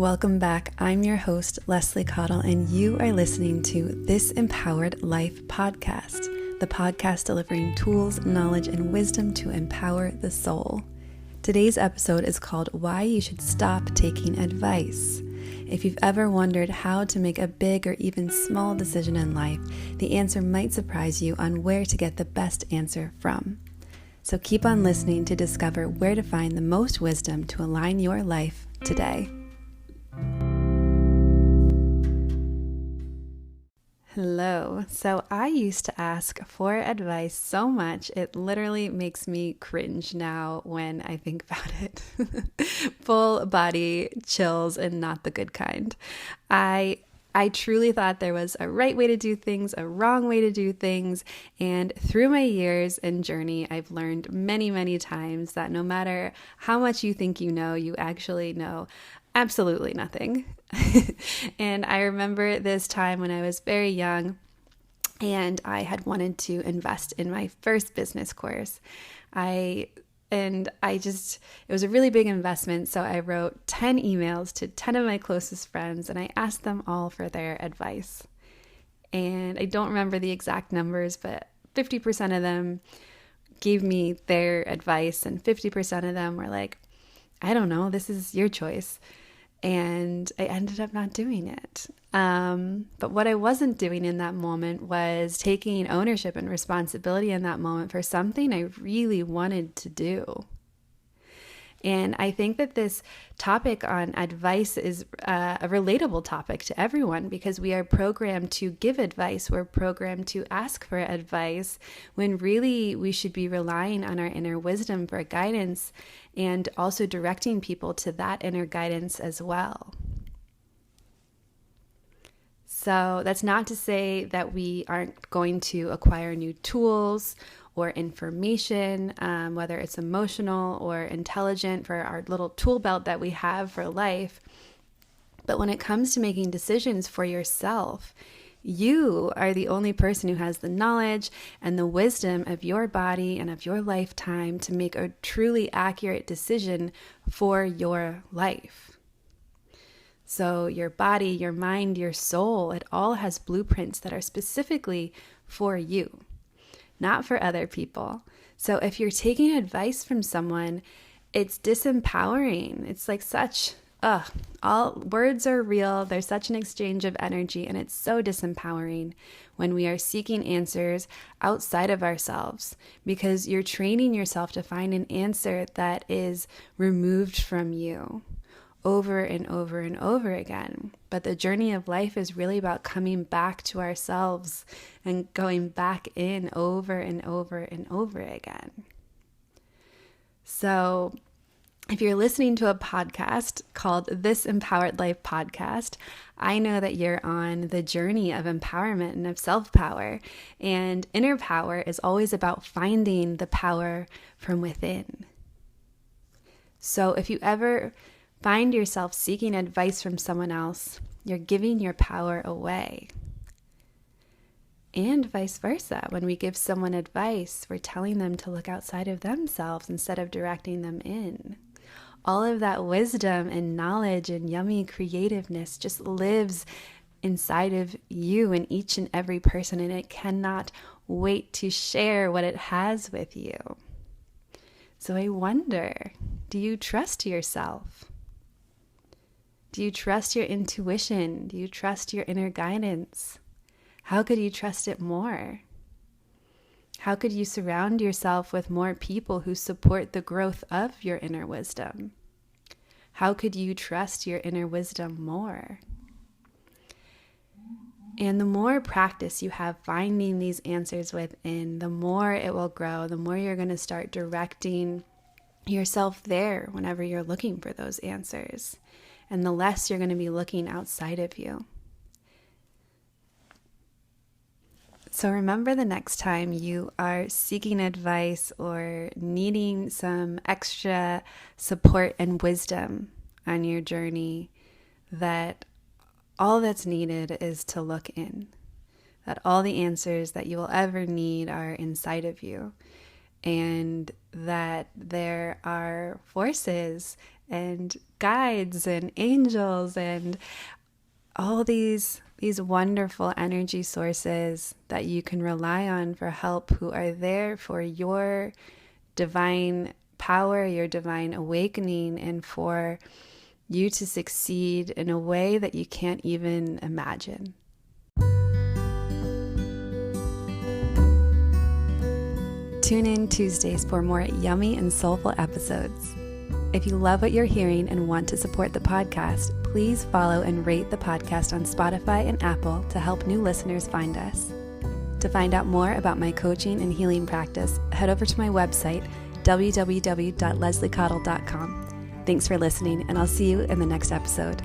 Welcome back. I'm your host, Leslie Cottle, and you are listening to This Empowered Life podcast, the podcast delivering tools, knowledge, and wisdom to empower the soul. Today's episode is called Why You Should Stop Taking Advice. If you've ever wondered how to make a big or even small decision in life, the answer might surprise you on where to get the best answer from. So keep on listening to discover where to find the most wisdom to align your life today. Hello. So I used to ask for advice so much, it literally makes me cringe now when I think about it. Full body chills and not the good kind. I truly thought there was a right way to do things, a wrong way to do things. And through my years and journey, I've learned many, many times that no matter how much you think you know, you actually know absolutely nothing. And I remember this time when I was very young and I had wanted to invest in my first business course. It was a really big investment. So I wrote 10 emails to 10 of my closest friends and I asked them all for their advice. And I don't remember the exact numbers, but 50% of them gave me their advice and 50% of them were like, I don't know, this is your choice. And I ended up not doing it. But what I wasn't doing in that moment was taking ownership and responsibility in that moment for something I really wanted to do. And I think that this topic on advice is a relatable topic to everyone because we are programmed to give advice. We're programmed to ask for advice when really we should be relying on our inner wisdom for guidance and also directing people to that inner guidance as well. So that's not to say that we aren't going to acquire new tools or information, whether it's emotional or intelligent for our little tool belt that we have for life. But when it comes to making decisions for yourself, you are the only person who has the knowledge and the wisdom of your body and of your lifetime to make a truly accurate decision for your life. So your body, your mind, your soul, it all has blueprints that are specifically for you, not for other people. So if you're taking advice from someone, it's disempowering. It's like all words are real. There's such an exchange of energy, and it's so disempowering when we are seeking answers outside of ourselves because you're training yourself to find an answer that is removed from you over and over and over again. But the journey of life is really about coming back to ourselves and going back in over and over and over again. So if you're listening to a podcast called This Empowered Life podcast, I know that you're on the journey of empowerment and of self-power. And inner power is always about finding the power from within. So if you ever find yourself seeking advice from someone else, you're giving your power away. And vice versa. When we give someone advice, we're telling them to look outside of themselves instead of directing them in. All of that wisdom and knowledge and yummy creativeness just lives inside of you and each and every person, and it cannot wait to share what it has with you. So I wonder, do you trust yourself? Do you trust your intuition? Do you trust your inner guidance? How could you trust it more? How could you surround yourself with more people who support the growth of your inner wisdom? How could you trust your inner wisdom more? And the more practice you have finding these answers within, the more it will grow, the more you're going to start directing yourself there whenever you're looking for those answers. And the less you're going to be looking outside of you. So remember the next time you are seeking advice or needing some extra support and wisdom on your journey, that all that's needed is to look in. That all the answers that you will ever need are inside of you. And that there are forces and guides and angels and all these wonderful energy sources that you can rely on for help, who are there for your divine power, your divine awakening, and for you to succeed in a way that you can't even imagine. Tune in Tuesdays for more yummy and soulful episodes. If you love what you're hearing and want to support the podcast, please follow and rate the podcast on Spotify and Apple to help new listeners find us. To find out more about my coaching and healing practice, head over to my website, www.lesliecottle.com. Thanks for listening, and I'll see you in the next episode.